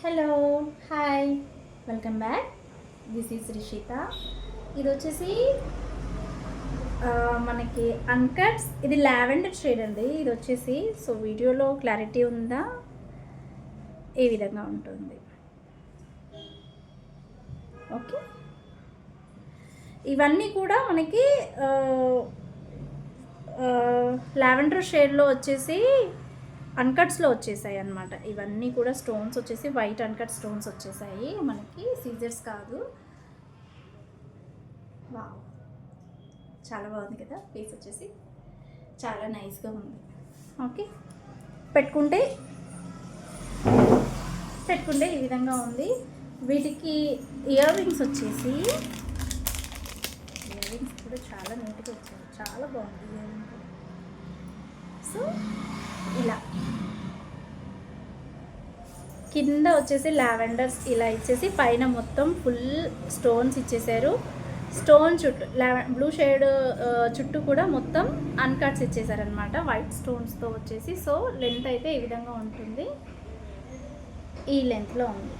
Hello, hi, welcome back. This is Rishitha. ఇది వచ్చేసి మనకి అన్కట్స్. ఇది లావెండర్ షేడ్ అండి. ఇది వచ్చేసి వీడియోలో క్లారిటీ ఉందా? ఈ విధంగా ఉంటుంది. ఓకే, ఇవన్నీ కూడా మనకి లావెండర్ షేడ్లో వచ్చేసి అన్కట్స్లో వచ్చేసాయి అన్నమాట. ఇవన్నీ కూడా స్టోన్స్ వచ్చేసి వైట్ అన్కట్ స్టోన్స్ వచ్చేసాయి మనకి, సీజర్స్ కాదు. వావ్, చాలా బాగుంది కదా. పీస్ వచ్చేసి చాలా నైస్గా ఉంది. ఓకే, పెట్టుకుంటే ఈ విధంగా ఉంది. వీటికి ఇయర్ రింగ్స్ వచ్చేసి ఇయర్ రింగ్స్ కూడా చాలా నీట్గా వచ్చాయి, చాలా బాగుంది ఇయర్ రింగ్. సో ఇలా కింద వచ్చేసి లావెండర్స్ ఇలా ఇచ్చేసి పైన మొత్తం ఫుల్ స్టోన్స్ ఇచ్చేసారు. స్టోన్ చుట్టూ బ్లూ షేడ్ చుట్టూ కూడా మొత్తం అన్కట్స్ ఇచ్చేసారనమాట వైట్ స్టోన్స్తో వచ్చేసి. సో లెంత్ అయితే ఈ విధంగా ఉంటుంది, ఈ లెంత్లో ఉంది.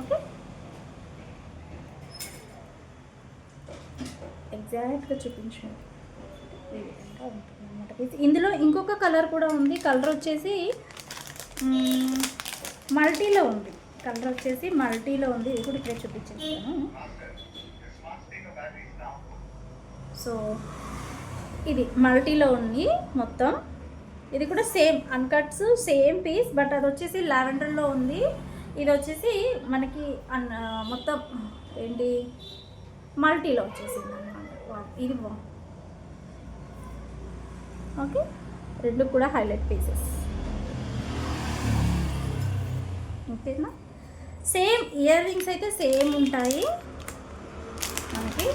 ఓకే, ఎగ్జాక్ట్గా చూపించండి. ఈ విధంగా ఉంటుంది అనమాట పీస్. ఇందులో ఇంకొక కలర్ కూడా ఉంది. కలర్ వచ్చేసి మల్టీలో ఉంది. కలర్ వచ్చేసి మల్టీలో ఉంది. ఇది కూడా ఇక్కడే చూపించేస్తాను. సో ఇది మల్టీలో ఉంది మొత్తం. ఇది కూడా same uncuts, same piece, but అది వచ్చేసి లావెండర్లో ఉంది. ఇది వచ్చేసి మనకి మొత్తం ఏంటి మల్టీలో వచ్చేసింది అన్నమాట. ఇది బాగుంది. ఓకే, రెండు కూడా హైలైట్ పీసెస్. ఓకేనా, సేమ్ ఇయర్ రింగ్స్ అయితే సేమ్ ఉంటాయి మనకి.